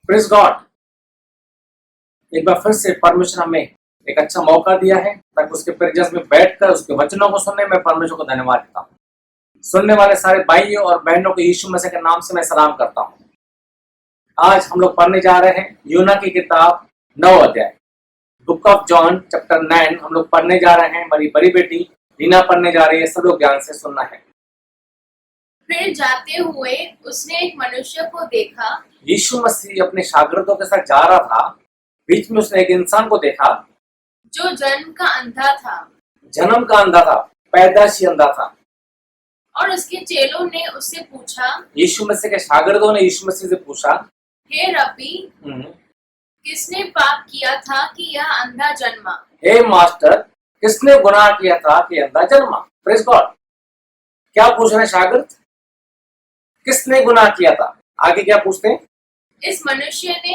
Praise God. एक बार फिर से परमेश्वर हमें एक अच्छा मौका दिया है ताकि उसके प्रेजेंस में बैठकर उसके वचनों को सुनने में परमेश्वर को धन्यवाद देता हूँ। सुनने वाले सारे भाइयों और बहनों को यीशु मसीह के नाम से मैं सलाम करता हूँ। आज हम लोग पढ़ने जा रहे हैं यूना की किताब 9 अध्याय, बुक ऑफ जॉन चैप्टर 9 हम लोग पढ़ने जा रहे हैं। मेरी बड़ी बेटी रीना पढ़ने जा रही है, सब लोग ध्यान से सुनना है। फिर जाते हुए उसने एक मनुष्य को देखा। यीशु मसीह अपने शागिर्दों के साथ जा रहा था, बीच में उसने एक इंसान को देखा जो जन्म का अंधा था जन्म का अंधा था, पैदाशी अंधा था। और उसके चेलों ने उससे पूछा, यीशु मसीह के शागिर्दों ने यीशु मसीह से पूछा, हे रब्बी, किसने पाप किया था कि यह अंधा जन्मा? हे मास्टर, किसने गुनाह किया था कि अंधा जन्मा? Praise God. क्या पूछ रहे हैं शागिर्द? किसने गुनाह किया था? आगे क्या पूछते हैं? इस मनुष्य ने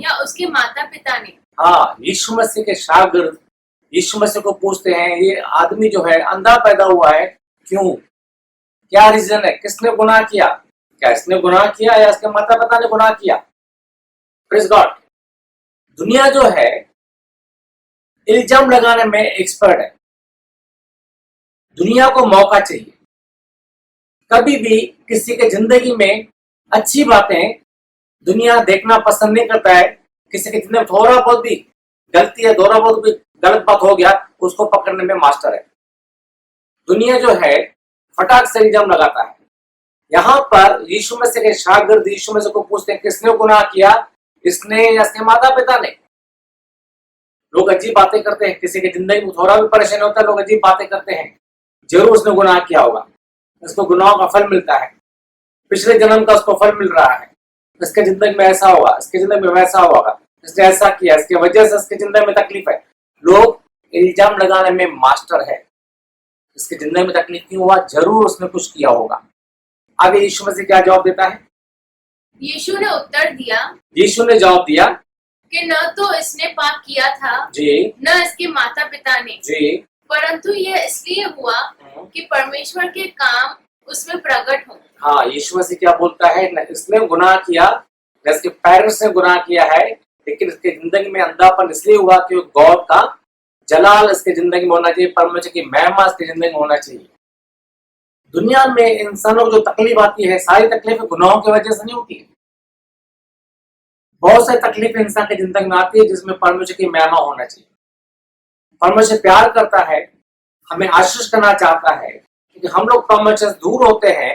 या उसके माता पिता ने? हाँ, यीशु मसीह के शागिर्द यीशु मसीह को पूछते हैं, ये आदमी जो है अंधा पैदा हुआ है, क्यों? क्या रीजन है? किसने गुनाह किया? क्या इसने गुनाह किया या इसके माता पिता ने गुनाह किया? Praise God. दुनिया जो है इल्जाम लगाने में एक्सपर्ट है। दुनिया को मौका चाहिए। कभी भी किसी के जिंदगी में अच्छी बातें दुनिया देखना पसंद नहीं करता है। किसी के जिंदगी में थोड़ा बहुत भी गलती है, थोड़ा बहुत भी गलत बात हो गया, उसको पकड़ने में मास्टर है। दुनिया जो है फटाक से इल्जाम लगाता है। यहाँ पर यीशु मसीह के शागिर्द यीशु मसीह को पूछते हैं, किसने गुनाह किया, इसने या इसके माता पिता ने? लोग अजीब बातें करते हैं। किसी की जिंदगी में थोड़ा भी परेशानी होता है, लोग अजीब बातें करते हैं, जरूर उसने गुनाह किया होगा, इसको गुनाह का फल मिलता है, पिछले जन्म का उसको फल मिल रहा है, इसके जिंदगी में ऐसा होगा, इसके जिंदगी में वैसा होगा, इसने ऐसा किया, इसकी वजह से इसकी जिंदगी में तकलीफ है। लोग इल्जाम लगाने में मास्टर है। इसकी जिंदगी में तकलीफ क्यों हुआ? जरूर उसने कुछ किया होगा। आगे यीशु मसीह क्या जवाब देता है? यीशु ने उत्तर दिया, यीशु ने जवाब दिया कि न तो इसने पाप किया था जी, न इसके माता पिता ने जी, परंतु यह इसलिए हुआ कि परमेश्वर के काम उसमें प्रकट हो। हाँ, यीशु मसीह क्या बोलता है? न इसने गुनाह किया, न इसके पेरेंट्स ने गुनाह किया है, लेकिन इसकी जिंदगी में अंधापन इसलिए हुआ कि गॉड का जलाल इसकी जिंदगी में होना चाहिए, परमेश्वर की महिमा इसकी जिंदगी में होना चाहिए। दुनिया में इंसानों को जो तकलीफ आती है, सारी तकलीफें गुनाहों की वजह से नहीं होती है। बहुत सारी तकलीफें इंसान की जिंदगी में आती है जिसमें परमेश्वर की महिमा होना चाहिए। परमेश्वर प्यार करता है, हमें आशीष करना चाहता है, क्योंकि हम लोग परमेश्वर से दूर होते हैं,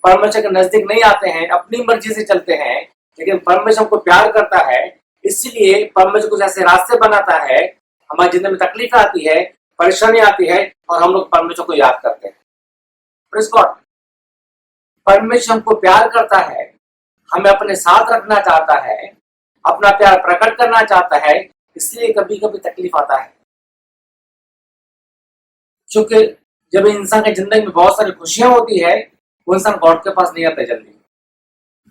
परमेश्वर के नजदीक नहीं आते हैं, अपनी मर्जी से चलते हैं। लेकिन परमेश्वर को प्यार करता है, इसलिए परमेश्वर कुछ ऐसे रास्ते बनाता है, हमारी जिंदगी में तकलीफ आती है, परेशानी आती है, और हम लोग परमेश्वर को याद करते हैं। Praise God. परमेश्वर हमको प्यार करता है, हमें अपने साथ रखना चाहता है, अपना प्यार प्रकट करना चाहता है, इसलिए कभी कभी तकलीफ आता है। क्योंकि जब इंसान की जिंदगी में बहुत सारी खुशियां होती है, वो इंसान गॉड के पास नहीं आता जल्दी।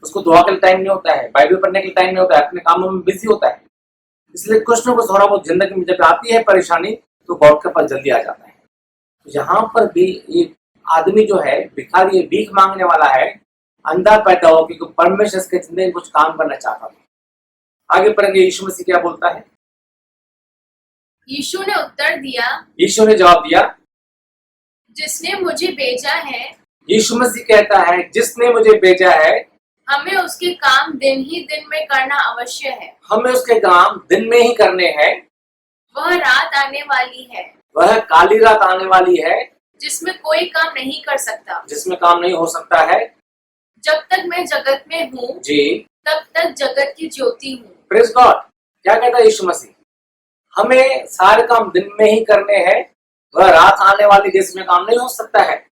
उसको दुआ के लिए टाइम नहीं होता है, बाइबल पढ़ने के लिए टाइम नहीं होता है, अपने कामों में बिजी होता है। इसलिए कुछ ना कुछ थोड़ा बहुत जिंदगी में जब आती है परेशानी, तो गॉड के पास जल्दी आ जाता है। तो यहाँ पर भी एक आदमी जो है भिखारी है, भीख मांगने वाला है, अंधा पैदा हो, क्योंकि परमेश्वर के जिंदगी में कुछ काम करना चाहता था। आगे पढ़ेंगे यीशु मसीह क्या बोलता है। यीशु ने उत्तर दिया, यीशु ने जवाब दिया, जिसने मुझे भेजा है। यीशु मसीह कहता है, जिसने मुझे भेजा है, हमें उसके काम दिन ही दिन में करना अवश्य है। हमें उसके काम दिन में ही करने हैं। वह रात आने वाली है, वह काली रात आने वाली है, जिसमें कोई काम नहीं कर सकता, जिसमें काम नहीं हो सकता है। जब तक मैं जगत में हूँ जी, तब तक जगत की ज्योति हूँ। Praise God. क्या कहता है यीशु मसीह? हमें सारे काम दिन में ही करने हैं, वह रात आने वाली जिसमें काम नहीं हो सकता है।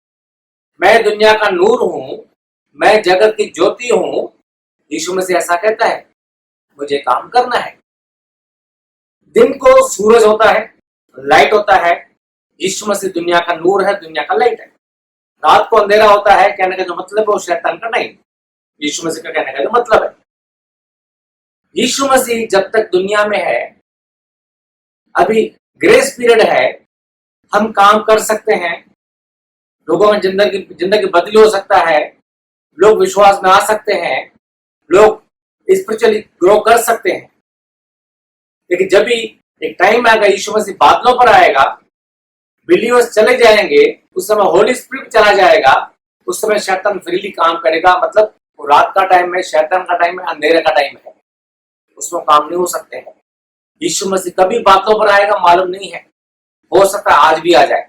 मैं दुनिया का नूर हूँ, मैं जगत की ज्योति हूँ। यीशु मसीह ऐसा कहता है, मुझे काम करना है। दिन को सूरज होता है, लाइट होता है। यीशु मसीह दुनिया का नूर है, दुनिया का लाइट है। रात को अंधेरा होता है, कहने का जो मतलब है वो शैतान का नहीं, यीशु मसीह का कहने का जो मतलब है। यीशु मसीह जब तक दुनिया में है, अभी ग्रेस पीरियड है, हम काम कर सकते हैं, लोगों में जिंदगी बदली हो सकता है, लोग विश्वास में आ सकते हैं, लोग स्पिरिचुअली ग्रो कर सकते हैं। लेकिन जब भी एक टाइम आएगा, यीशु मसीह बादलों पर आएगा, बिलीवर्स चले जाएंगे, उस समय होली स्पिरिट चला जाएगा, उस समय शैतान फ्रीली काम करेगा। मतलब वो रात का टाइम है, शैतान का टाइम है, अंधेरे का टाइम है, उसमें काम नहीं हो सकते हैं। यीशु मसीह कभी बातों पर आएगा मालूम नहीं है, हो सकता है आज भी आ जाए,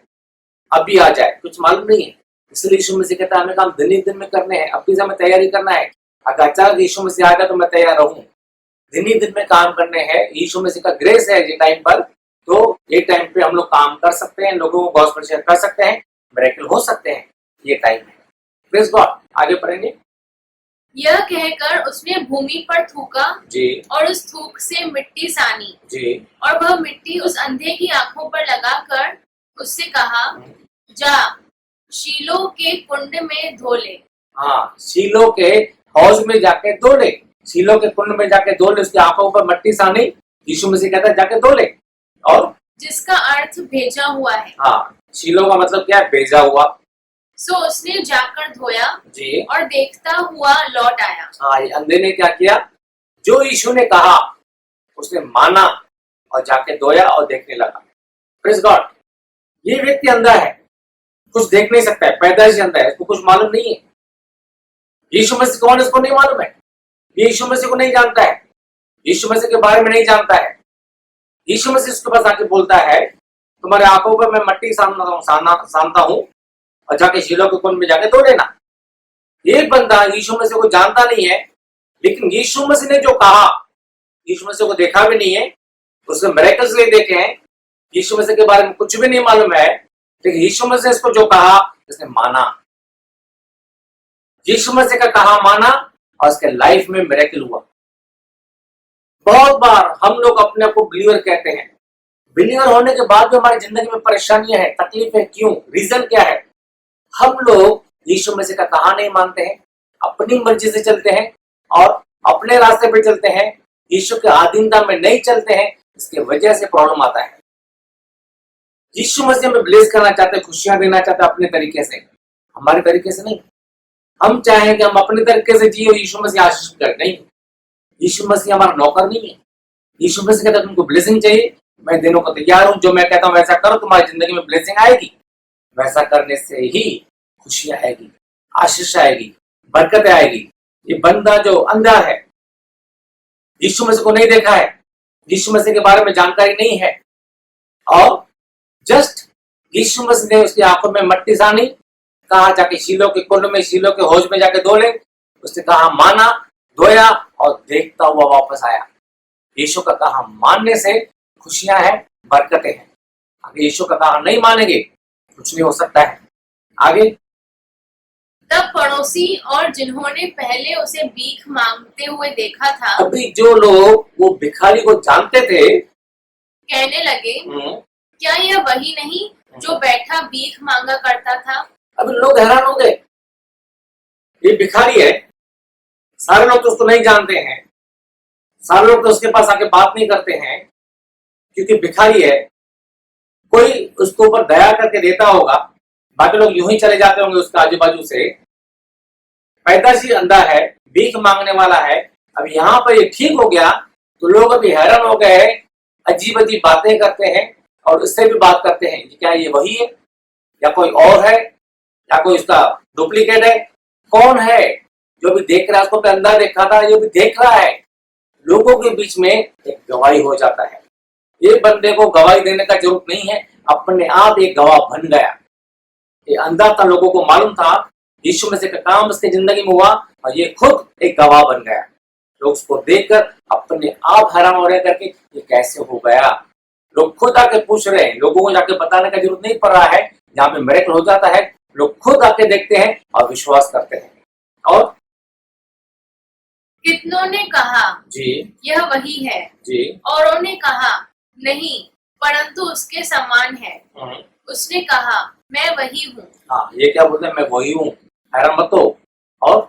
अभी आ जाए, कुछ मालूम नहीं है। इसलिए यीशु मसीह कहता है हमें काम दिन ही दिन में करने हैं, अभी से हमें तैयारी करना है। अगर अचानक यीशु मसीह आएगा तो मैं तैयार रहूं, दिन ही दिन में काम करने हैं। यीशु मसीह का ग्रेस है ये टाइम पर, तो ये टाइम पे हम लोग काम कर सकते हैं, लोगों को गॉस्पेल शेयर कर सकते हैं, मिरेकल हो सकते हैं। ये टाइम है। Praise God. आगे पढ़ेंगे। यह कहकर उसने भूमि पर थूका जी और उस थूक से मिट्टी सानी, जी और वह मिट्टी उस अंधे की आंखों पर लगाकर उससे कहा, जा शीलो के कुंड में धो ले। हाँ, शीलो के हौज में जाके धो ले, शीलो के कुंड में जाके धो ले, उसकी आंखों पर मट्टी सानी। यीशु मसीह कहता है जाके धो ले। और जिसका अर्थ भेजा हुआ है। हाँ, शीलो का मतलब क्या है? भेजा हुआ। सो उसने जाकर धोया जी और देखता हुआ लौट आया। हाँ, ये अंधे ने क्या किया? जो यीशु ने कहा उसने माना और जाके धोया और देखने लगा। Praise God. ये व्यक्ति अंधा है, कुछ देख नहीं सकता है, पैदाइश अंधा है, इसको कुछ मालूम नहीं है। यीशु मसीह कौन है इसको नहीं मालूम है, ये यीशु मसीह को नहीं जानता है, यीशु मसीह के बारे में नहीं जानता है। यीशु मसीह उसके पास आके बोलता है तुम्हारे आंखों पर मैं मट्टी सानता हूं और जाके शीलो के कुंड में जाके धो लेना। ये बंदा यीशु मसीह को जानता नहीं है, लेकिन यीशु मसीह ने जो कहा, यीशु मसीह को देखा भी नहीं है, उसने मिरेकल्स नहीं देखे हैं, यीशु मसीह के बारे में कुछ भी नहीं मालूम है, लेकिन यीशु मसीह ने इसको जो कहा इसने माना। यीशु मसीह का कहा माना और उसके लाइफ में मिरेकल हुआ। बहुत बार हम लोग अपने आप को बिलीवर कहते हैं, बिलीवर होने के बाद भी हमारी जिंदगी में परेशानियां हैं, तकलीफ है। क्यों? रीजन क्या है? हम लोग यीशु मसीह का कहा नहीं मानते हैं, अपनी मर्जी से चलते हैं और अपने रास्ते पे चलते हैं, यीशु के अधीनता में नहीं चलते हैं। इसकी वजह से प्रॉब्लम आता है। यीशु मसीह हमें ब्लेस करना चाहते हैं, खुशियां देना चाहते हैं अपने तरीके से, हमारे तरीके से नहीं। हम चाहें कि हम अपने तरीके से जिए, यीशु मसीह आशीष करे, नहीं। यीशु मसीह हमारा नौकर नहीं है। यीशु मसीह कहता है तुमको ब्लेसिंग चाहिए, मैं देने को तैयार हूं, जो मैं कहता हूं वैसा करो, तुम्हारी जिंदगी में ब्लेसिंग आएगी। वैसा करने से ही खुशी आएगी, आशीष आएगी, बरकत आएगी। ये बंदा जो अंधा है, यीशु मसीह को नहीं देखा है, यीशु मसीह के बारे में जानकारी नहीं है, और जस्ट यीशु मसीह ने उसकी आंखों में मट्टी सानी, कहा जाके शीलो के कुंड में, शीलो के हौज में जाके धो ले। उसने कहा माना, धोया और देखता हुआ वापस आया। यीशु का कहा मानने से खुशियां हैं, बरकतें हैं। अगर यीशु का कहा नहीं मानेंगे कुछ नहीं हो सकता है। आगे। तब पड़ोसी और जिन्होंने पहले उसे भीख मांगते हुए देखा था, अभी जो लोग वो भिखारी को जानते थे, कहने लगे, क्या यह वही नहीं जो बैठा भीख मांगा करता था? अब लोग हैरान हो गए, ये भिखारी है, सारे लोग तो उसको नहीं जानते हैं, सारे लोग तो उसके पास आके बात नहीं करते हैं, क्योंकि भिखारी है। कोई उसके ऊपर दया करके देता होगा, बाकी लोग यूं ही चले जाते होंगे उसके आजू बाजू से। पैदाशी अंधा है, भीख मांगने वाला है, अब यहाँ पर ये ठीक हो गया तो लोग अभी हैरान हो गए, अजीब अजीब बातें करते हैं और उससे भी बात करते हैं कि क्या ये वही है या कोई और है या कोई इसका डुप्लीकेट है, कौन है? जो भी देख रहा है, उसको अंधा देखा था, ये भी देख रहा है। लोगों के बीच में एक गवाही हो जाता है। ये बंदे को गवाही देने का जरूरत नहीं है, अपने आप एक गवाह बन गया। ये अंधा था, लोगों को मालूम था, यीशु मसीह का काम उसकी जिंदगी में हुआ और ये खुद एक गवाह बन गया। लोग उसको देखकर अपने आप हैरान हो रहे करके ये कैसे हो गया। लोग खुद आके पूछ रहे हैं, लोगों को जाके बताने का जरूरत नहीं पड़ रहा है। जहाँ पे मिरेकल हो जाता है, लोग खुद आके देखते हैं और विश्वास करते हैं। और कितनों ने कहा जी यह वही है, जी, औरों ने कहा नहीं परंतु उसके समान है। उसने कहा मैं वही हूँ। हाँ, ये क्या बोलते हैं, मैं वही हूँ, हैरान मत हो। और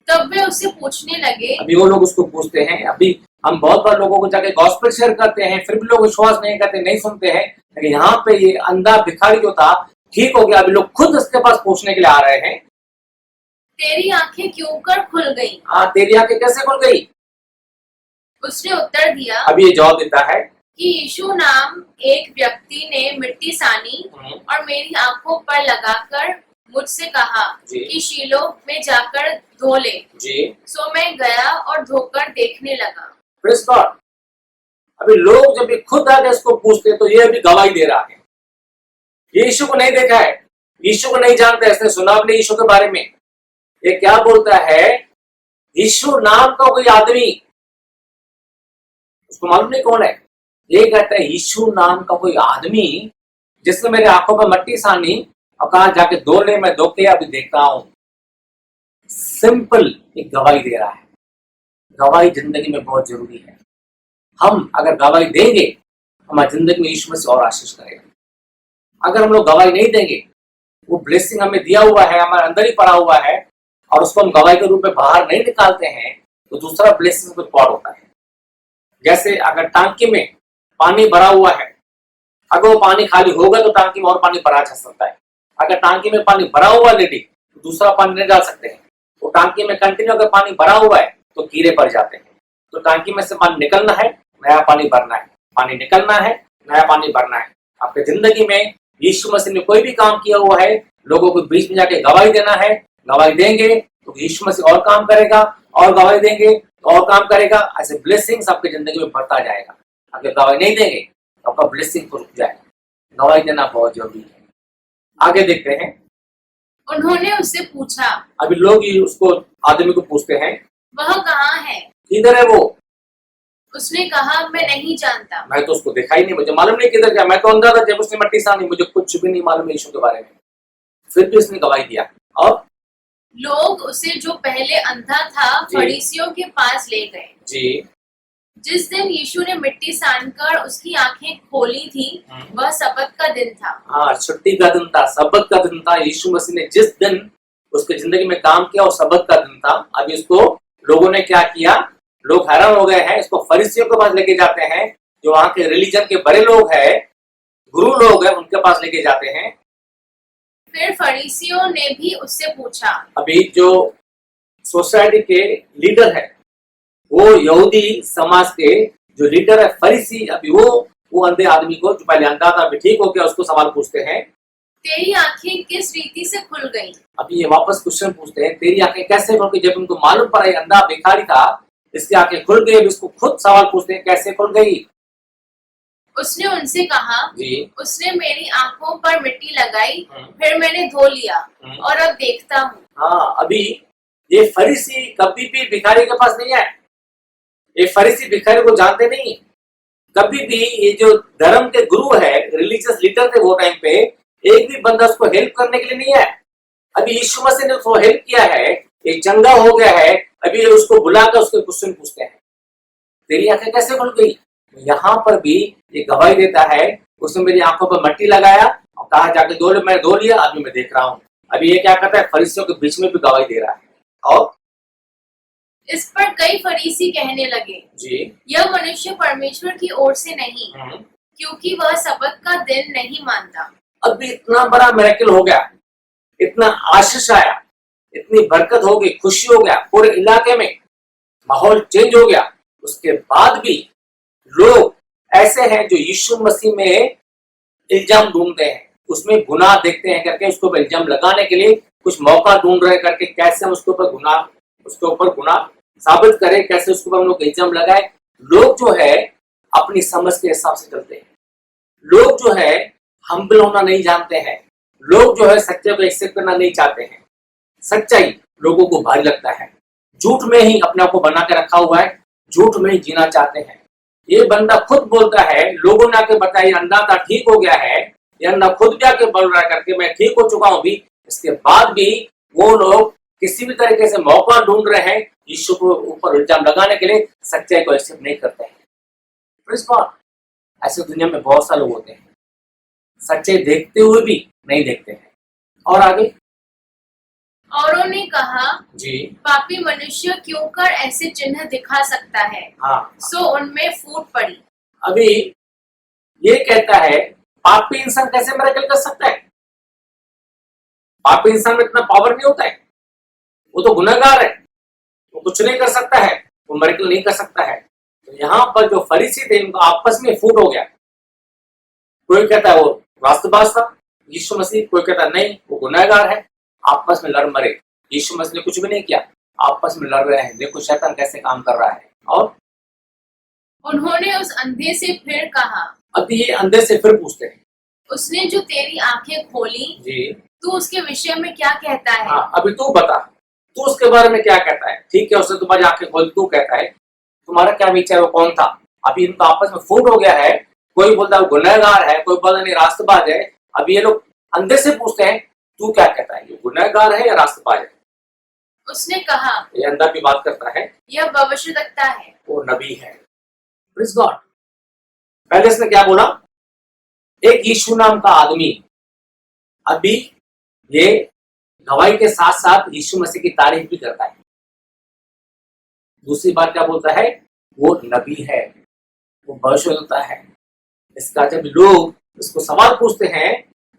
तब वे उससे पूछने लगे, अभी वो लोग उसको पूछते हैं। अभी हम बहुत बार लोगों को जाके गॉस्पेल शेयर करते हैं, फिर भी लोग विश्वास नहीं करते, नहीं सुनते हैं। लेकिन यहाँ पे ये अंधा भिखारी जो था ठीक हो गया, अभी लोग खुद उसके पास पूछने के लिए आ रहे हैं तेरी आंखें क्यों कर खुल गईं? हाँ, तेरी आंखें कैसे खुल गई? उसने उत्तर दिया अभी ये जवाब देता है कि यीशु नाम एक व्यक्ति ने मिट्टी सानी और मेरी आंखों पर लगाकर मुझसे कहा जी। कि शीलो में जाकर धो ले। जी। सो मैं गया और धोकर देखने लगा। Praise God. अभी लोग जब भी खुद आके इसको पूछते तो ये अभी गवाही दे रहा है। ये यीशु को नहीं देखा है, यीशु को नहीं जानता है, इसने सुना भी नहीं यीशु के बारे में। ये क्या बोलता है? यीशु नाम का कोई आदमी, उसको मालूम नहीं कौन है। ये कहता है यीशु नाम का कोई आदमी जिसने मेरे आंखों पर मट्टी सानी और कहा जाके धो ले, मैं धो के अभी देख रहा हूं। सिंपल एक गवाही दे रहा है। गवाही जिंदगी में बहुत जरूरी है। हम अगर गवाही देंगे, हमारी जिंदगी में यीशु मसीह और आशीष करेगा। अगर हम लोग गवाही नहीं देंगे, वो ब्लेसिंग हमें दिया हुआ है, हमारे अंदर ही पड़ा हुआ है, और उसको हम गवाही के रूप में बाहर नहीं निकालते हैं, तो दूसरा ब्लेसिंग को रिकॉर्ड होता है। जैसे अगर टांकी में पानी भरा हुआ है, अगर वो पानी खाली होगा तो टांकी में और पानी भरा जा सकता है। अगर टांकी में पानी भरा हुआ लेडी तो दूसरा पानी नहीं डाल सकते हैं। तो टांकी में कंटिन्यू अगर पानी भरा हुआ है तो कीड़े पड़ जाते हैं। तो टांकी में से पानी निकलना है, नया पानी भरना है, पानी निकलना है, नया पानी भरना है। आपकी जिंदगी में यीशु मसीह ने कोई भी काम किया हुआ है, लोगों को बीच में जाके गवाही देना है। गवाही देंगे तो यीशु मसीह और काम करेगा, और गवाही देंगे तो और काम करेगा। ऐसे ब्लेसिंग्स आपकी जिंदगी में बढ़ता जाएगा। अगर गवाही नहीं देंगे तो आपका ब्लेसिंग रुक जाएगा। गवाही देना बहुत जरूरी है। आगे देखते हैं। उन्होंने उससे पूछा, अभी लोग ही उसको आदमी को पूछते हैं, वह कहाँ है? किधर है वो? उसने कहा, मैं नहीं जानता। मैं तो उसको देखा ही नहीं, मुझे मालूम नहीं किधर गया। मैं तो अंधा था जब उसने मट्टी सानी, मुझे कुछ भी नहीं मालूम यीशु के बारे में। फिर भी उसने गवाही दिया। और लोग उसे जो पहले अंधा था जी। फरीसियों के पास ले गए। जी। जिस दिन यीशु ने मिट्टी सानकर उसकी आंखें खोली थी, वह सबत का दिन था। हाँ, छुट्टी का दिन था, सबत का दिन था। यीशु मसीह ने जिस दिन उसकी जिंदगी में काम किया वो सबत का दिन था। अभी उसको लोगों ने क्या किया? लोग हैरान हो गए हैं। इसको फरीसियों के पास लेके जाते हैं, जो वहां के रिलीजन के बड़े लोग हैं, गुरु लोग हैं, उनके पास लेके जाते हैं। फिर फरीसियों ने भी उससे पूछा। अभी जो सोसाइटी के लीडर है, वो यहूदी समाज के जो लीडर है फरीसी, अभी वो अंधे आदमी को, जो पहले अंधा था अभी ठीक हो गया, उसको सवाल पूछते हैं, तेरी आंखें किस रीति से खुल गईं? अभी ये वापस क्वेश्चन पूछते हैं, तेरी आंखें कैसे खुल गई? जब उनको मालूम पड़ा ये अंधा भिखारी था, इसकी आंखें खुल गई। इसको खुद सवाल पूछते हैं, कैसे खुल गई? उसने उनसे कहा, जी। उसने मेरी आंखों पर मिट्टी लगाई, फिर मैंने धो लिया और अब देखता हूँ। हाँ, अभी ये फरीसी कभी भी भिखारी के पास नहीं आए। ये फरीसी भिखारी को जानते नहीं। कभी भी ये जो धर्म के गुरु है, रिलीजियस लीडर थे वो टाइम पे, एक भी बंदा उसको हेल्प करने के लिए नहीं आया। अभी यीशु मसीह ने उसको हेल्प किया है, एक चंगा हो गया है, अभी उसको बुलाकर उसके क्वेश्चन पूछते हैं, तेरी आंखें कैसे खुल गई? यहाँ पर भी ये गवाही देता है, उसने मेरी आंखों पर मट्टी लगाया और कहा जाके धो ले, मैं धो लिया, अभी मैं देख रहा हूँ। अभी ये क्या करता है? फरीसियों के बीच में भी गवाही दे रहा है। और इस पर कई फरीसी कहने लगे, जी, यह मनुष्य परमेश्वर की ओर से नहीं, क्योंकि वह सबत का दिन नहीं मानता। अभी इतना बड़ा मिरेकल हो गया, इतना आशीष आया, इतनी बरकत हो गई, खुशी हो गया, पूरे इलाके में माहौल चेंज हो गया। उसके बाद भी लोग ऐसे हैं जो यीशु मसीह में इल्जाम ढूंढते हैं, उसमें गुनाह देखते हैं करके उसके ऊपर इल्जाम लगाने के लिए कुछ मौका ढूंढ रहे करके, कैसे हम उसके ऊपर गुनाह साबित करें, कैसे उसके ऊपर हम लोग इल्जाम लगाए। लोग जो है अपनी समझ के हिसाब से चलते हैं। लोग जो है हम्बल होना नहीं जानते हैं। लोग जो है सच्चाई को एक्सेप्ट करना नहीं चाहते हैं। सच्चाई लोगों को भारी लगता है। झूठ में ही अपने आप को बना के रखा हुआ है, झूठ में ही जीना चाहते हैं। ये बंदा खुद बोलता है, लोगों ने आके बताया अंधा था ठीक हो गया है, ये अंधा खुद भी आके बोल रहा है करके मैं ठीक हो चुका हूं भी। इसके बाद भी वो लोग किसी भी तरीके से मौका ढूंढ रहे हैं यीशु को ऊपर इल्जाम लगाने के लिए, सच्चाई को एक्सेप्ट नहीं करते हैं। Praise God. ऐसे दुनिया में बहुत सारे लोग होते हैं, सच्चाई देखते हुए भी नहीं देखते हैं। और आगे औरों ने कहा, जी, पापी मनुष्य क्यों कर ऐसे चिन्ह दिखा सकता है? हाँ, सो उनमें फूट पड़ी। अभी ये कहता है पापी इंसान कैसे मिरेकल कर सकता है? पापी इंसान में इतना पावर नहीं होता है। वो तो गुनहगार है, वो कुछ नहीं कर सकता है, वो मिरेकल नहीं कर सकता है। तो यहाँ पर जो फरीसी थे उनका आपस में फूट हो गया। कोई कहता है वो रास्तबाज था यीशु मसीह, कोई कहता है नहीं वो गुनहगार है। आपस में लड़ मरे। यीशु मसीह ने कुछ भी नहीं किया, आपस में लड़ रहे हैं। देखो शैतान कैसे काम कर रहा है। और उन्होंने उस अंधे से फिर कहा, अब ये अंधे से फिर पूछते हैं, उसने जो तेरी आंखें खोली, जी तू उसके विषय में क्या कहता है? हाँ, अभी तू बता, तू उसके बारे में क्या कहता है? ठीक है, उसने तुम्हारी आंखें खोली, तू कहता है, तुम्हारा क्या विचार, वो कौन था? अभी इनका आपस में फूट हो गया है। कोई बोलता है गुनहगार है, कोई बोलता नहीं रास्तबाज है। अब ये लोग अंधे से पूछते हैं, तू क्या कहता है, ये गुनहगार है या रास्तबाज है? उसने कहा, ये अंधा की बात करता है, यह भविष्यद्वक्ता है। वो नबी है। Praise God. पहले इसने क्या बोला? एक यीशु नाम का आदमी। अभी ये गवाही के साथ साथ यीशु मसीह की तारीफ भी करता है। दूसरी बात क्या बोलता है? वो नबी है, वो भविष्यद्वक्ता है। इसका जब लोग इसको सवाल पूछते हैं,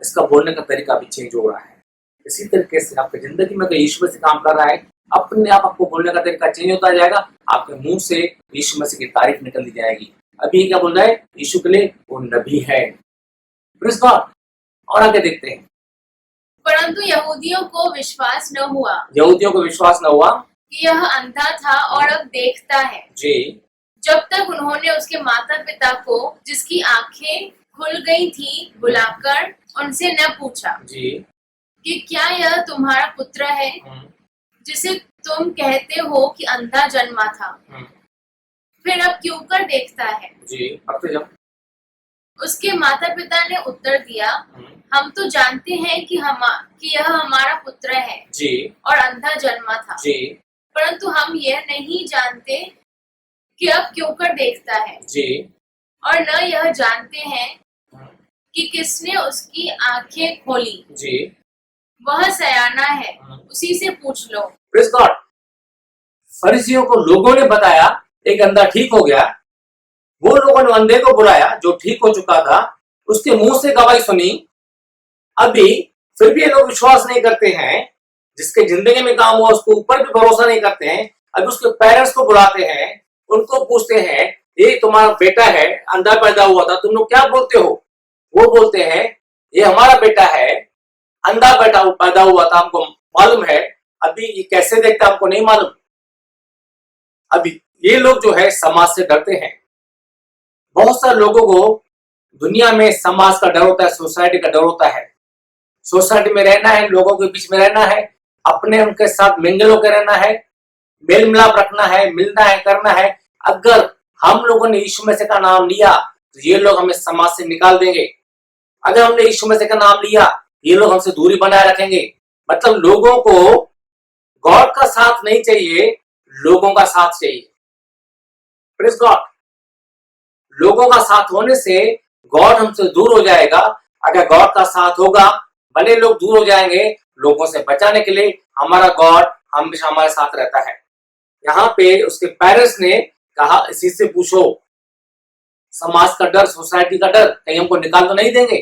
इसका बोलने का तरीका भी चेंज हो रहा है। इसी तरीके से आपकी जिंदगी में अगर यीशु मसीह काम कर रहा है, अपने आप आपको बोलने का तरीका चेंज होता जाएगा। आपके मुंह से यीशु मसीह की तारीफ निकल दी जाएगी। अभी क्या बोल रहा है? यीशु के लिए वो नबी है। Praise God. और आगे देखते हैं। परंतु यहूदियों को विश्वास न हुआ यहूदियों को विश्वास न हुआ कि यह अंधा था और अब देखता है, जी, जब तक उन्होंने उसके माता पिता को, जिसकी आंखें खुल गई थी, बुलाकर उनसे न पूछा जी, कि क्या यह तुम्हारा पुत्र है, जिसे तुम कहते हो कि अंधा जन्मा था, फिर अब क्यों कर देखता है? जी, पढ़ते जाओ। उसके माता पिता ने उत्तर दिया, हम तो जानते हैं कि यह हमारा पुत्र है जी, और अंधा जन्मा था, जी, परंतु हम यह नहीं जानते कि अब क्यों कर देखता है, जी, और न यह जानते हैं कि किसने उसकी आंखें खोली। जी। वह सयाना है, उसी से पूछ लो। Praise God. फरीसियों को लोगों ने बताया एक अंधा ठीक हो गया। वो लोगों ने अंधे को बुलाया जो ठीक हो चुका था, उसके मुंह से गवाही सुनी। अभी फिर भी ये लोग विश्वास नहीं करते हैं। जिसके जिंदगी में काम हुआ उसके ऊपर भी भरोसा नहीं करते हैं। अभी उसके पेरेंट्स को बुलाते हैं, उनको पूछते हैं, ये तुम्हारा बेटा है, अंधा पैदा हुआ था, तुम लोग क्या बोलते हो? वो बोलते हैं, ये हमारा बेटा है, अंधा बेटा पैदा हुआ था, हमको मालूम है। अभी ये कैसे देखता हमको नहीं मालूम। अभी ये लोग जो है समाज से डरते हैं। बहुत सारे लोगों को दुनिया में समाज का डर होता है, सोसाइटी का डर होता है। सोसाइटी में रहना है, लोगों के बीच में रहना है, अपने उनके साथ मिंगल होकर रहना है, मेल मिलाप रखना है, मिलना है, करना है। अगर हम लोगों ने यीशु मसीह का नाम लिया तो ये लोग हमें समाज से निकाल देंगे। अगर हमने यीशु मसीह का नाम लिया, ये लोग हमसे दूरी बनाए रखेंगे। मतलब लोगों को गॉड का साथ नहीं चाहिए, लोगों का साथ चाहिए। Praise God. लोगों का साथ होने से गॉड हमसे दूर हो जाएगा। अगर गॉड का साथ होगा, भले लोग दूर हो जाएंगे, लोगों से बचाने के लिए हमारा गॉड हमेशा हमारे साथ रहता है। यहाँ पे उसके पेरेंट्स ने कहा, इसी से पूछो। समाज का डर, सोसाइटी का डर, कहीं हमको निकाल तो नहीं देंगे।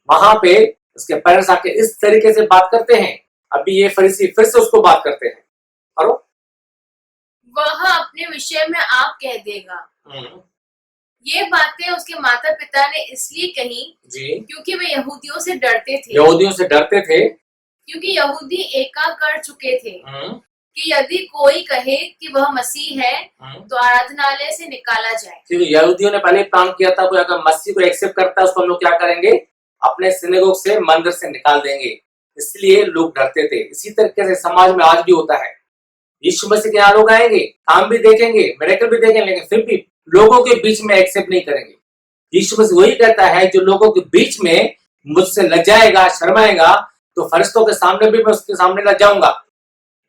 वहां पे उसके पेरेंट्स आके इस तरीके से बात करते हैं। अभी ये फरीसी फिर से उसको बात करते हैं, और वह अपने विषय में आप कह देगा। ये बातें उसके माता पिता ने इसलिए कही जी, क्योंकि वे यहूदियों से डरते थे, यहूदियों से डरते थे। क्योंकि यहूदी एका कर चुके थे कि यदि कोई कहे कि वह मसीह है तो आराधनालय से निकाला जाए। क्योंकि यहूदियों ने पहले प्लान किया था, कोई अगर मसीह को एक्सेप्ट करता है उसको हम लोग क्या करेंगे, अपने सिनेगोग से, मंदिर से निकाल देंगे। इसलिए लोग डरते थे। इसी तरीके से समाज में आज भी होता है। यीशु मसीह के यहाँ लोग आएंगे, काम भी देखेंगे, मिरेकल भी देखेंगे, लेकिन फिर भी लोगों के बीच में एक्सेप्ट नहीं करेंगे। यीशु मसीह वही कहता है, जो लोगों के बीच में मुझसे लजाएगा, शर्माएगा, तो फरिश्तों के सामने भी मैं उसके सामने लज जाऊंगा।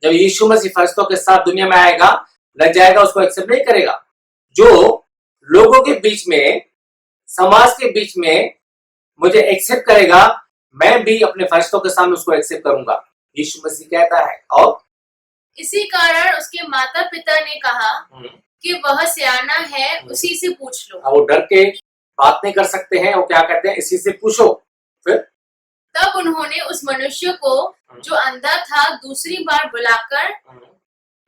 जब यीशु मसीह फरिश्तों के साथ दुनिया में आएगा, लज जाएगा, उसको एक्सेप्ट नहीं करेगा। जो लोगों के बीच में, समाज के बीच में मुझे एक्सेप्ट करेगा, मैं भी अपने फरिश्तों के सामने उसको एक्सेप्ट करूंगा, यीशु मसीह कहता है। और इसी कारण उसके माता पिता ने कहा कि वह सयाना है, उसी से पूछ लो। वो डर के बात नहीं कर सकते हैं। वो क्या कहते हैं, इसी से पूछो। फिर तब उन्होंने उस मनुष्य को जो अंधा था दूसरी बार बुलाकर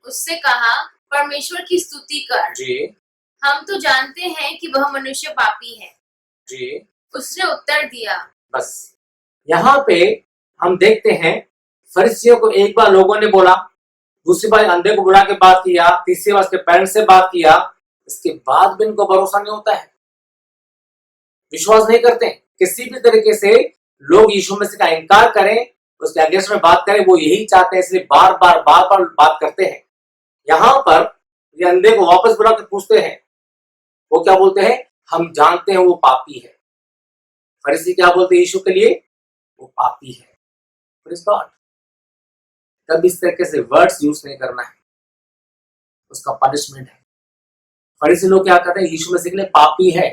उससे कहा, परमेश्वर की स्तुति कर, जी हम तो जानते हैं कि वह मनुष्य पापी है। जी। उसने उत्तर दिया। बस यहाँ पे हम देखते हैं फरीसियों को एक बार लोगों ने बोला, दूसरी बार अंधे को बुला के बात किया, तीसरी बार उसके पेरेंट्स से बात किया, इसके बाद भी इनको भरोसा नहीं होता है, विश्वास नहीं करते। किसी भी तरीके से लोग यीशु मसीह का इनकार करें, उसके अगेंस्ट में बात करें, वो यही चाहते हैं, इसलिए बार बार बात करते हैं। यहां पर ये अंधे को वापस बुला के पूछते हैं, वो क्या बोलते हैं, हम जानते हैं वो पापी है। फरीसी क्या बोलते हैं यीशु के लिए, वो पापी है। Praise God. तब इस तरीके से वर्ड्स यूज नहीं करना है, उसका पनिशमेंट है। फरीसी लोग क्या करते हैं, यीशु मसीह के लिए पापी है,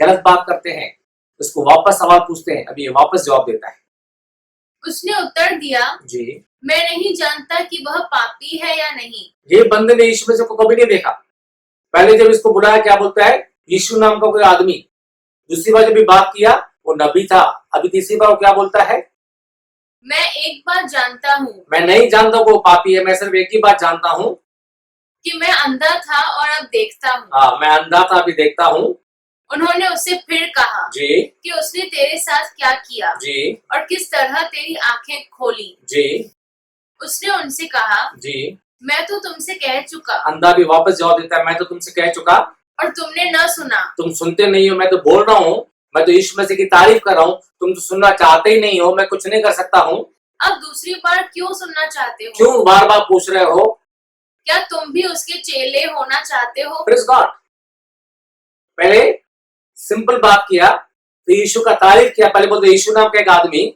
गलत बात करते हैं, उसको वापस सवाल पूछते हैं। अभी ये वापस जवाब देता है। उसने उत्तर दिया, जी, मैं नहीं जानता कि वह पापी है या नहीं। ये बंदे ने यीशु मसीह को कभी नहीं देखा। पहले जब इसको बुलाया क्या बोलता है, यीशु नाम का कोई आदमी। दूसरी बार जब बात किया वो नबी था। अभी तीसरी बार वो क्या बोलता है, मैं एक बात जानता हूँ, मैं नहीं जानता वो पापी है, मैं सिर्फ एक ही बात जानता हूँ कि मैं अंधा था और अब देखता हूँ। हाँ, मैं अंधा था अभी देखता हूँ। उन्होंने उससे फिर कहा जी कि उसने तेरे साथ क्या किया जी और किस तरह तेरी आंखें खोली। जी उसने उनसे कहा, जी। मैं तो तुमसे कह चुका। अंधा भी वापस जवाब देता है, मैं तो तुमसे कह चुका और तुमने न सुना। तुम सुनते नहीं हो, मैं तो बोल रहा हूँ, मैं तो यीशु मसीह की तारीफ कर रहा हूँ, तुम तो सुनना चाहते ही नहीं हो, मैं कुछ नहीं कर सकता हूँ। अब दूसरी बार क्यों सुनना चाहते हो? क्यों बार बार पूछ रहे हो? क्या तुम भी उसके चेले होना चाहते हो? Praise God. पहले सिंपल बात किया, तो यीशु का तारीफ किया। पहले बोलते यीशु नाम का एक आदमी,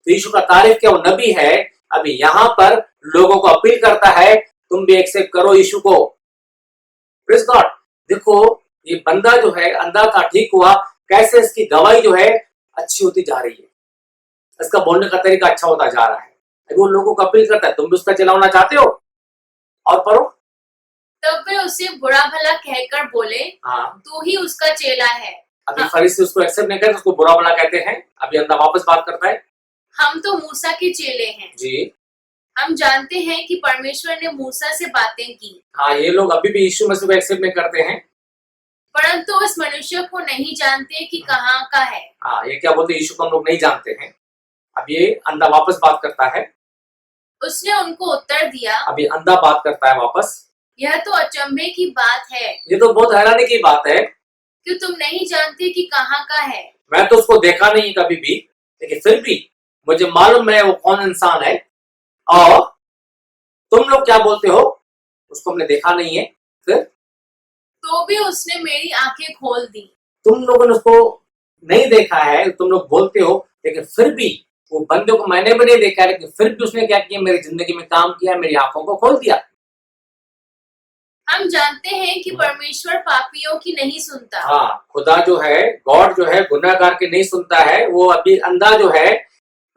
तो यीशु का तारीफ किया, वो नबी है। अभी यहाँ पर लोगों को अपील करता है, तुम भी एक्सेप्ट करो यीशु को। Praise God. देखो ये बंदा जो है अंधा था, ठीक हुआ, कैसे इसकी गवाही जो है अच्छी होती जा रही है, इसका बोलने का तरीका अच्छा होता जा रहा है। अभी वो लोगों को अपील करता है, तुम भी उसका चेला होना चाहते हो और पढ़ो। तब वे उसे बुरा भला कहकर बोले, हाँ, तू ही उसका चेला है। अभी फरीसी उसको एक्सेप्ट नहीं करते, उसको बुरा भला कहते हैं। अभी अंधा वापस बात करता है, हम तो मूसा के चेले हैं। जी हम जानते हैं कि परमेश्वर ने मूसा से बातें की। हाँ, ये लोग अभी भी यीशु मसीह को एक्सेप्ट नहीं करते हैं, परंतु इस मनुष्य को नहीं जानते कि कहाँ का है। हाँ, ये क्या बोलते यीशु को हम लोग नहीं जानते हैं। अब ये अंधा वापस बात करता है। उसने उनको उत्तर दिया, अभी अंधा बात करता है वापस, यह तो अचंभे की बात है ये तो बहुत हैरानी की बात है कि तुम नहीं जानते कि कहाँ का है। मैं तो उसको देखा नहीं कभी भी, लेकिन फिर भी मुझे मालूम है वो कौन इंसान है, और तुम लोग क्या बोलते हो, उसको हमने देखा नहीं है। फिर तो भी उसने मेरी आंखें खोल दी। तुम लोगों ने उसको नहीं देखा है, तुम लोग बोलते हो, लेकिन फिर भी वो बंदे को मैंने भी नहीं देखा है, लेकिन फिर भी उसने क्या किया, मेरी जिंदगी में काम किया, मेरी आंखों को खोल दिया। हम जानते हैं कि परमेश्वर पापियों की नहीं सुनता। हाँ, खुदा जो है, गॉड जो है, गुनाहगार की नहीं सुनता है। वो अभी अंधा जो है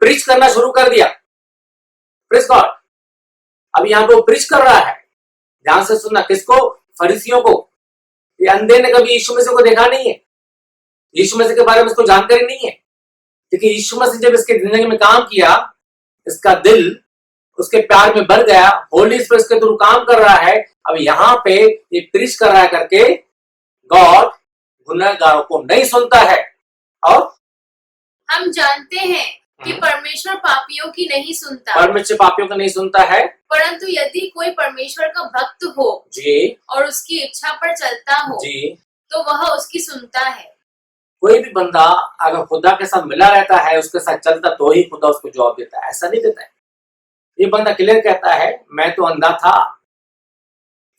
प्रीच करना शुरू कर दिया। Praise God. अब यहाँ पे वो प्रीच कर रहा है, ध्यान से सुनना। किसको? फरीसियों को। ये अंधे ने कभी यीशु मसीह को देखा नहीं है, यीशु मसीह के बारे में उसको जानकारी नहीं है, क्योंकि यीशु मसीह जब इसके जिंदगी में काम किया, इसका दिल उसके प्यार में भर गया, होली स्पिरिट इसके थ्रू काम कर रहा है। अब यहाँ पे ये प्रीच कर रहा है करके गॉड गुनहगारों को नहीं सुनता है। और हम जानते हैं कि परमेश्वर पापियों की नहीं सुनता, परमेश्वर पापियों को नहीं सुनता है, परंतु यदि कोई परमेश्वर का भक्त हो जी और उसकी इच्छा पर चलता हो जी। तो वह उसकी सुनता है। कोई भी बंदा अगर खुदा के साथ मिला रहता है, उसके साथ चलता, तो ही खुदा उसको जवाब देता है, ऐसा नहीं देता है। ये बंदा क्लियर कहता है, मैं तो अंधा था,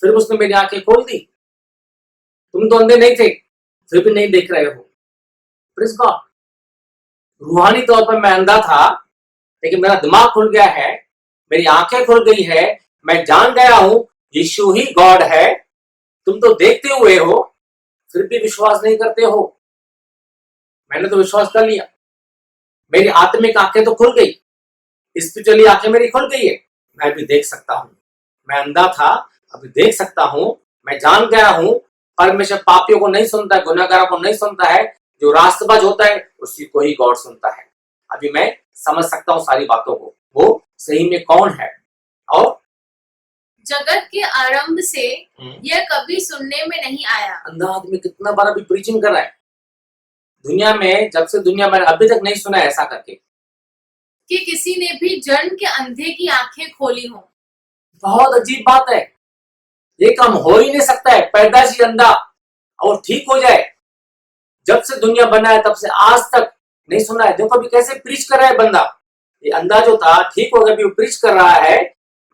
फिर उसने मेरी आंखें खोल दी। तुम तो अंधे नहीं थे, फिर भी नहीं देख रहे हो। Praise God. रूहानी तौर पर मैं अंधा था, लेकिन मेरा दिमाग खुल गया है, मेरी आंखें खुल गई है, मैं जान गया हूं यीशु ही गॉड है। तुम तो देखते हुए हो, फिर भी विश्वास नहीं करते हो। मैंने तो विश्वास कर लिया, मेरी आत्मिक आंखें तो खुल गई, स्पिरिचुअली आंखें मेरी खुल गई है, मैं भी देख सकता हूं। मैं अंधा था, अभी देख सकता हूं। मैं जान गया हूं परमेश्वर पापियों को नहीं सुनता है, गुनाहगारों को नहीं सुनता है। जो रास्तबाज होता है उसी को ही गॉड सुनता है। अभी मैं समझ सकता हूँ सारी बातों को, वो सही में कौन है। और जगत के आरंभ से यह कभी सुनने में नहीं आया। अंधा आदमी कितना बार अभी प्रीचिंग कर रहा है दुनिया में, जब से दुनिया में अभी तक नहीं सुना है ऐसा करके कि किसी ने भी जन्म के अंधे की आंखें खोली हों। बहुत अजीब बात है, ये काम हो ही नहीं सकता है, पैदाइशी अंधा और ठीक हो जाए। जब से दुनिया बना है तब से आज तक नहीं सुना है। देखो अभी कैसे प्रीच कर रहा है बंदा, ये अंधा जो था ठीक हो गया, अभी वो प्रीच कर रहा है।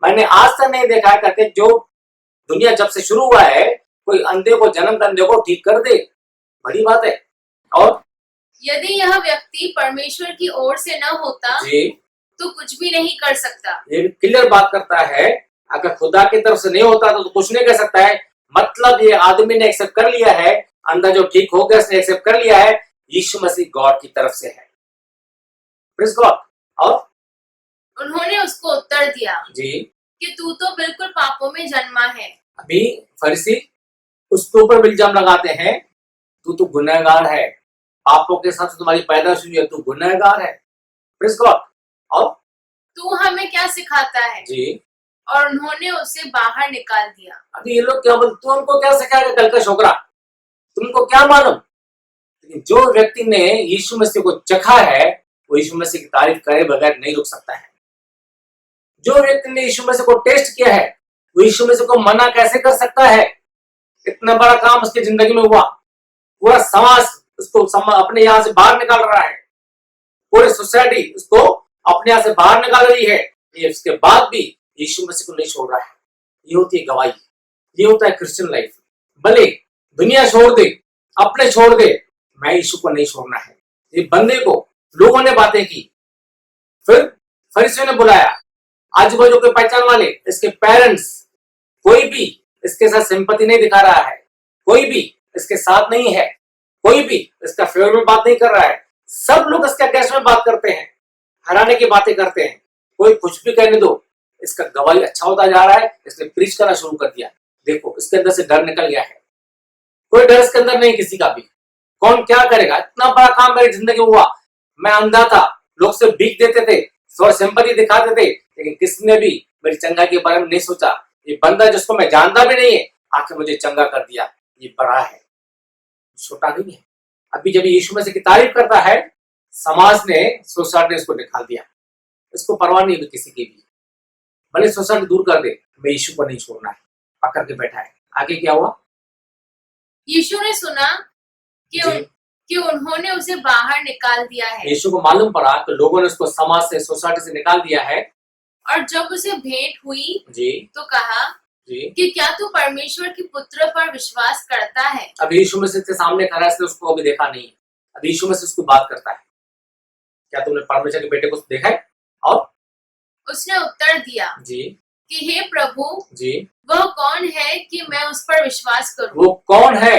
मैंने आज तक नहीं देखा है करके, जो दुनिया जब से शुरू हुआ है कोई अंधे को जन्म अंधे को ठीक कर दे, बड़ी बात है। और यदि यह व्यक्ति परमेश्वर की ओर से न होता जी, तो कुछ भी नहीं कर सकता। ये भी क्लियर बात करता है, अगर खुदा की तरफ से नहीं होता तो कुछ नहीं कर सकता है। मतलब ये आदमी ने एक्सेप्ट कर लिया है, अंधा जो ठीक हो गया उसने एक्सेप्ट कर लिया है, यीशु मसीह गॉड की तरफ से है। Praise God. और उन्होंने उसको उत्तर दिया जी, कि तू तो बिल्कुल पापों में जन्मा है। अभी फरीसी उसके ऊपर इल्जाम लगाते हैं, तू तो गुनहगार है, पापों के साथ तुम्हारी पैदाइश हुई है, तू गुनहगार है। Praise God. और तू हमें क्या सिखाता है? जी, और उन्होंने उसे बाहर निकाल दिया। अभी ये लोग क्या बोलते, तू हमको क्या सिखाएगा कल का छोकरा, तुमको क्या मालूम। लेकिन जो व्यक्ति ने यीशु मसीह को चखा है वो यीशु मसीह की तारीफ करे बगैर नहीं रुक सकता है। जो व्यक्ति ने यीशु मसीह को टेस्ट किया है वो यीशु मसीह को मना कैसे कर सकता है। इतना बड़ा काम उसकी जिंदगी में हुआ, पूरा समाज उसको अपने यहाँ से बाहर निकाल रहा है, पूरी सोसाइटी उसको अपने यहाँ से बाहर निकाल रही है, ये उसके बाद भी यीशु मसीह को नहीं छोड़ रहा है। ये होती है गवाही, ये होता है क्रिश्चियन लाइफ। भले दुनिया छोड़ दे, अपने छोड़ दे, मैं यीशु को नहीं छोड़ना है। ये बंदे को लोगों ने बातें की, फिर फरीसियों ने बुलाया, आजू बाजू के पहचान वाले, इसके पेरेंट्स, कोई भी इसके साथ सिंपैथी नहीं दिखा रहा है, कोई भी इसके साथ नहीं है, कोई भी इसका फेवर में बात नहीं कर रहा है। सब लोग इसके अगेंस्ट में बात करते हैं, हराने की बातें करते हैं। कोई कुछ भी कहने दो, इसका गवाही अच्छा होता जा रहा है, इसने प्रीच करना शुरू कर दिया। देखो इसके अंदर से डर निकल गया है, कोई डर इसके अंदर नहीं किसी का भी। कौन क्या करेगा, इतना बड़ा काम मेरी जिंदगी में हुआ, मैं अंधा था, लोग से भीख देते थे, थोड़ा सिंपैथी दिखाते थे, लेकिन किसने भी मेरी चंगा के बारे में नहीं सोचा। ये बंदा जिसको मैं जानता भी नहीं है आके मुझे चंगा कर दिया, ये बड़ा है, छोटा नहीं है। अभी जब यीशु मसीह की तारीफ करता है, समाज ने, सोसाइटी ने इसको निकाल दिया, इसको परवाह नहीं है किसी की भी, भले सोसाइटी दूर कर दे, मैं यीशु को नहीं छोड़ना है, पकड़ के बैठा है। आगे क्या हुआ? यीशु ने सुना कि जी। कि उन्होंने उसे बाहर निकाल दिया है। यीशु को मालूम पड़ा कि लोगों ने उसको समाज से, सोसाइटी से निकाल दिया है। और जब उसे भेंट हुई जी, तो कहा जी, कि क्या तू परमेश्वर की पुत्र पर विश्वास करता है? अब यीशु मसीह के सामने खड़ा है, इसने उसको अभी देखा नहीं है। अब यीशु मसीह उसको बात करता है, क्या तुमने परमेश्वर के बेटे को देखा है? और उसने उत्तर दिया जी, कि हे प्रभु, जी, वह कौन है कि मैं उस पर विश्वास करूं? वो कौन है,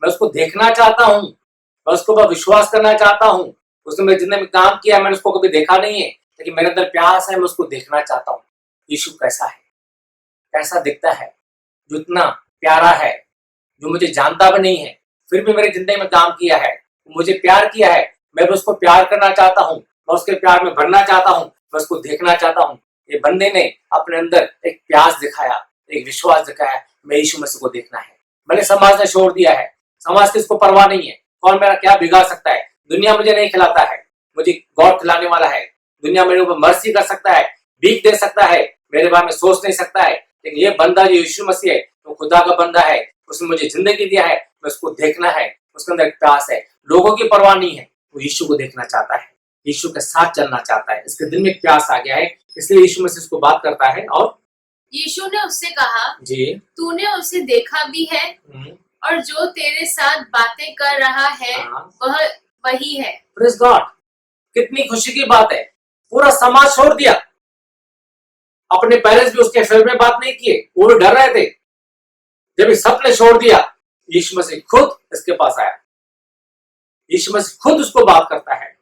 मैं उसको देखना चाहता हूँ, मैं उसको पर विश्वास करना चाहता हूँ। उसने मेरे जिंदगी में काम किया, मैंने उसको कभी देखा नहीं है, लेकिन मेरे अंदर प्यास है, मैं उसको देखना चाहता हूँ। यीशु कैसा है, कैसा दिखता है, जो इतना प्यारा है, जो मुझे जानता भी नहीं है, फिर भी मेरी जिंदगी में काम किया है, मुझे प्यार किया है, मैं भी उसको प्यार करना चाहता हूँ, मैं उसके प्यार में भरना चाहता हूँ, मैं उसको देखना चाहता हूँ। ये बंदे ने अपने अंदर एक प्यास दिखाया, एक विश्वास दिखाया, मैं यीशु मसीह को देखना है। भले समाज ने छोड़ दिया है, समाज की इसको परवाह नहीं है, कौन मेरा क्या बिगाड़ सकता है, दुनिया मुझे नहीं खिलाता है, मुझे गॉड खिलाने वाला है। दुनिया मेरे ऊपर मर्सी कर सकता है, भीख दे सकता है, मेरे बारे में सोच नहीं सकता है, लेकिन ये बंदा जो यीशु मसीह है, वो खुदा का बंदा है, उसने मुझे जिंदगी दिया है, मैं उसको देखना है, उसके अंदर एक प्यास है, लोगों की परवाह नहीं है, वो यीशु को देखना चाहता है, यीशु के साथ चलना चाहता है, इसके दिल में एक प्यास आ गया है, इसलिए यीशु मसीह उसको बात करता है। और यीशु ने उससे कहा, जी, तूने उसे देखा भी है, और जो तेरे साथ बातें कर रहा है वह वही है। प्रेज़ गॉड, कितनी खुशी की बात है, पूरा समाज छोड़ दिया, अपने पेरेंट्स भी उसके फेवर में बात नहीं किए, वो भी डर रहे थे। जब इस सबने छोड़ दिया, यीशु मसीह खुद इसके पास आया, यीशु मसीह खुद उसको बात करता है,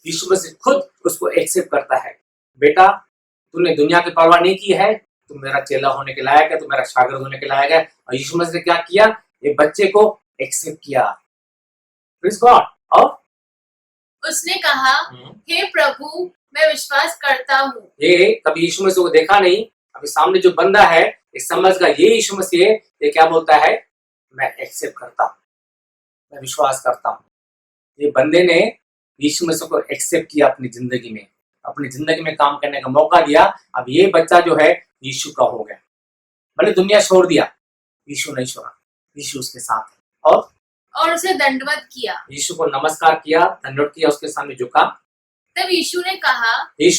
यीशु मसीह खुद उसको एक्सेप्ट करता है। बेटा, तूने दुनिया की परवाह नहीं की है, तू मेरा चेला होने के लायक है, तू मेरा शागिर्द होने के लायक है। और यीशु मसीह ने क्या किया, ये बच्चे को एक्सेप्ट किया। Praise God. और उसने कहा, हे प्रभु, मैं विश्वास करता हूँ। ये कभी यीशु मसीह को देखा नहीं, अभी सामने जो बंदा है ये समझ गया ये यीशु मसीह है। ये क्या बोलता है, मैं एक्सेप्ट करता हूँ, मैं विश्वास करता हूँ। ये बंदे ने यीशु मसीह को एक्सेप्ट किया अपनी जिंदगी में काम करने का मौका दिया। अब ये बच्चा जो है यीशु का हो गया। भले दुनिया छोड़ दिया, यीशु नहीं छोड़ा, यीशु उसके साथ है। और उसे दंडवत किया। यीशु को नमस्कार किया, दंडवत किया, उसके सामने झुका। तब यीशु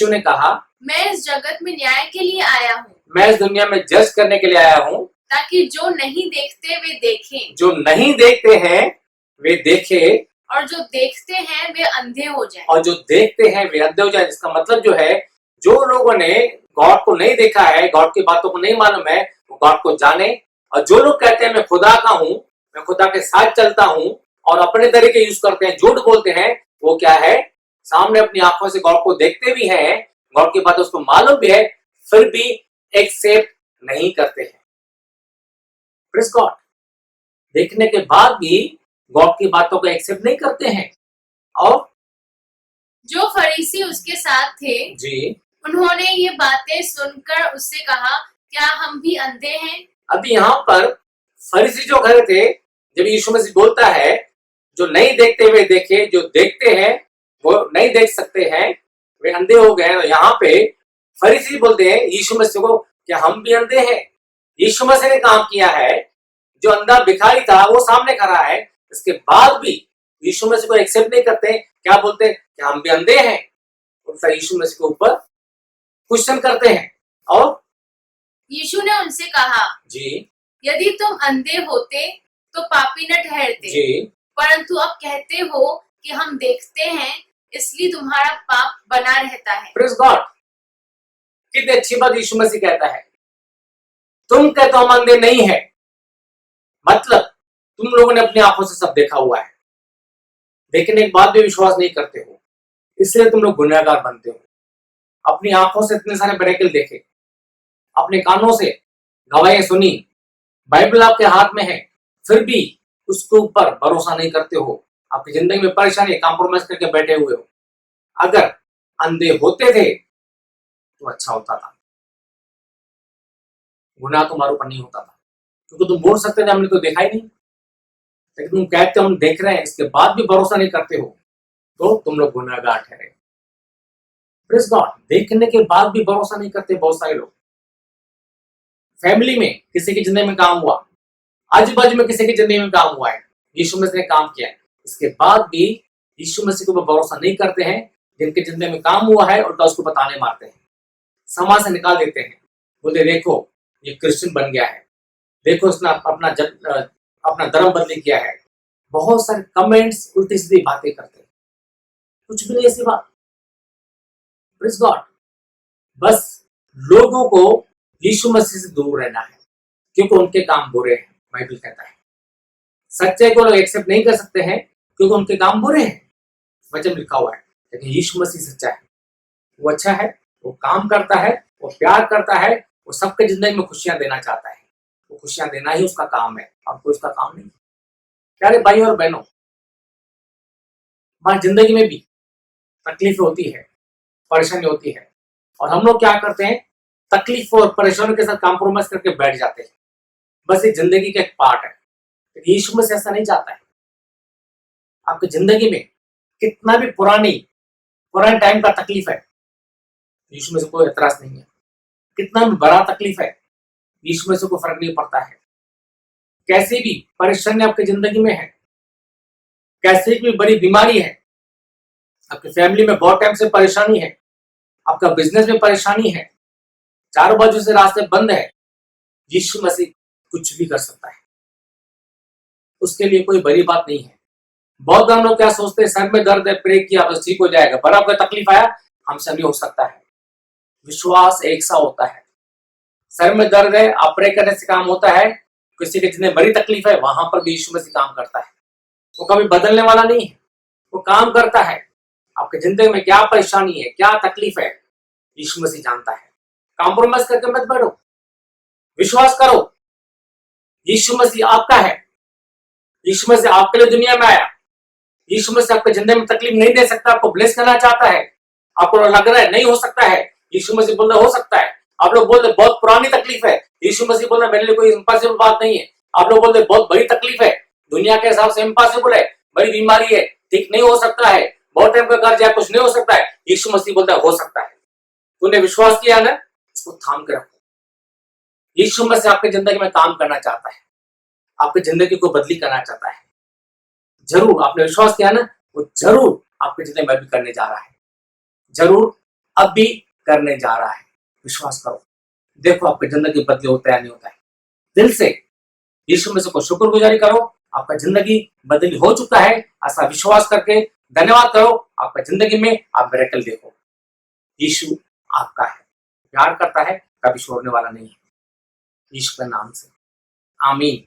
ने कहा, मैं इस जगत में न्याय के लिए आया हूँ, मैं इस दुनिया में जज करने के लिए आया हूँ, ताकि जो नहीं देखते वे देखें, जो नहीं देखते हैं वे देखें, और जो देखते हैं वे अंधे हो जाएं। और जो देखते हैं वे अंधे हो जाए। इसका मतलब जो है, जो लोगों ने गॉड को नहीं देखा है, गॉड की बातों को नहीं मालूम है, वो गॉड को जाने। और जो लोग कहते हैं मैं खुदा का हूँ, मैं खुदा के साथ चलता हूँ, और अपने तरीके यूज करते हैं, झूठ बोलते हैं, वो क्या है, सामने अपनी आंखों से गॉड को देखते भी हैं, गॉड की बात उसको मालूम भी है, फिर भी एक्सेप्ट नहीं करते हैं। Praise God. देखने के बाद भी गॉड की बातों को एक्सेप्ट नहीं करते हैं। और जो फरीसी उसके साथ थे जी, उन्होंने ये बातें सुनकर उससे कहा, क्या हम भी अंधे हैं? अभी यहाँ पर फरीसी जो खड़े थे, जब यीशु मसीह बोलता है जो नहीं देखते वे देखे, जो देखते हैं वो नहीं देख सकते हैं, वे अंधे हो गए। और यहाँ पे फरीसी बोलते हैं यीशु मसीह को, क्या हम भी अंधे हैं? यीशु मसीह ने काम किया है, जो अंधा भिखारी था वो सामने खड़ा है, इसके बाद भी यीशु मसीह को एक्सेप्ट नहीं करते। क्या बोलते हैं, क्या हम भी अंधे हैं? उल्टा यीशु मसीह के ऊपर क्वेश्चन करते हैं। और यीशु ने उनसे कहा, जी, यदि तुम अंधे होते तो पापी न ठहरते, जी, परंतु अब कहते हो कि हम देखते हैं, इसलिए तुम्हारा पाप बना रहता है। Praise God. कितनी अच्छी बात यीशु मसीह कहता है, तुम कहते हो हम अंधे नहीं है, मतलब तुम लोगों ने अपनी आंखों से सब देखा हुआ है, देखने के बाद भी विश्वास नहीं करते हो, इसलिए तुम लोग गुनहगार बनते हो। अपनी आंखों से इतने सारे मिरेकल देखे, अपने कानों से गवाहियां सुनी, बाइबल आपके हाथ में है, फिर भी उसके ऊपर भरोसा नहीं करते हो। आपकी जिंदगी में परेशानी, कॉम्प्रोमाइज करके बैठे हुए हो। अगर अंधे होते थे तो अच्छा होता था, गुनाह तुम्हारे ऊपर नहीं होता था, क्योंकि तुम बोल सकते थे हमने तो देखा ही नहीं। लेकिन तुम कहते हो हम देख रहे हैं, इसके बाद भी भरोसा नहीं करते हो, तो तुम लोग गुनहगार ठहरे। Praise God. देखने के बाद भी भरोसा नहीं करते बहुत सारे लोग। फैमिली में किसी की जिंदगी में काम हुआ, आजू बाजू में किसी की जिंदगी में काम हुआ है, यीशु मसीह ने काम किया है, इसके बाद भी यीशु मसीह को भरोसा नहीं करते हैं। जिनके जिंदगी में काम हुआ है उल्टा उसको बताने मारते हैं, समाज से निकाल देते हैं, बोलते देखो ये क्रिश्चियन बन गया है, देखो उसने अपना धर्म बदली किया है। बहुत सारे कमेंट्स, उल्टी सीधी बातें करते हैं, कुछ भी नहीं ऐसी बात। Praise God. बस लोगों को यीशु मसीह से दूर रहना है, क्योंकि उनके काम बुरे हैं, बाइबल कहता है। सच्चाई को लोग एक्सेप्ट नहीं कर सकते हैं क्योंकि उनके काम बुरे हैं, वचन लिखा हुआ है। लेकिन यीशु मसीह सच्चा है, वो अच्छा है, वो काम करता है, वो प्यार करता है, वो सबके जिंदगी में खुशियां देना चाहता है। वो खुशियां देना ही उसका काम है, आपको उसका काम नहीं। प्यारे भाई और बहनों, हमारी जिंदगी में भी तकलीफ होती है, परेशानी होती है, और हम लोग क्या करते हैं, तकलीफ और परेशानियों के साथ कॉम्प्रोमाइज करके बैठ जाते हैं। बस ये जिंदगी का एक पार्ट है। यीशु मसीह ऐसा नहीं चाहता है। आपकी जिंदगी में कितना भी पुराने टाइम का तकलीफ है, यीशु मसीह को कोई एतराज नहीं है। कितना भी बड़ा तकलीफ है, यीशु मसीह को फर्क नहीं पड़ता है। कैसी भी परेशानी आपकी जिंदगी में है, कैसी भी बड़ी बीमारी है, आपकी फैमिली में बहुत टाइम से परेशानी है, आपका बिजनेस में परेशानी है, चारों बाजू से रास्ते बंद है, यीशु मसीह कुछ भी कर सकता है, उसके लिए कोई बड़ी बात नहीं है। बहुत हम लोग क्या सोचते हैं, सर में दर्द है, प्रे किया बस ठीक हो जाएगा, बड़ा कोई तकलीफ आया हमसे नहीं हो सकता है। विश्वास एक सा होता है। सर में दर्द है, आप प्रे करने से काम होता है। किसी की जितनी बड़ी तकलीफ है वहां पर भी यीशु मसीह काम करता है। वो कभी बदलने वाला नहीं है, वो काम करता है। आपकी जिंदगी में क्या परेशानी है, क्या तकलीफ है, यीशु मसीह जानता है। कॉम्प्रोमाइज करके मत बैठो, विश्वास करो, यीशु मसीह आपका है। यीशु मसीह आपके लिए दुनिया में आया, यीशु मसीह आपके जिंदगी में तकलीफ नहीं दे सकता, आपको ब्लेस करना चाहता है। आपको लग रहा है नहीं हो सकता है, यीशु मसीह बोल रहे हो सकता है। आप लोग बोलते बहुत पुरानी तकलीफ है, यीशु मसीह बोल रहे मेरे लिए कोई इम्पॉसिबल बात नहीं है। आप लोग बोलते बहुत बड़ी तकलीफ है, दुनिया के हिसाब से इम्पॉसिबल है, बड़ी बीमारी है, ठीक नहीं हो सकता है, बहुत टाइम का कर्ज है, कुछ नहीं हो सकता है। यीशु मसीह बोलता है हो सकता है। तूने विश्वास किया ना, इसको थाम के रखो। यीशु मसीह आपकी जिंदगी में काम करना चाहता है, आपकी जिंदगी को बदली करना चाहता है। जरूर आपने विश्वास किया ना, वो जरूर आपकी जिंदगी में भी करने जा रहा है, जरूर अब भी करने जा रहा है। विश्वास करो, देखो आपकी जिंदगी बदली होता है या नहीं होता है। दिल से यीशु मसीह को शुक्रगुजारी करो, आपका जिंदगी बदली हो चुका है, ऐसा विश्वास करके धन्यवाद करो। आपका जिंदगी में आप मिरेकल देखो। यीशु आपका है, प्यार करता है, कभी छोड़ने वाला नहीं है। यीशु के नाम से आमीन।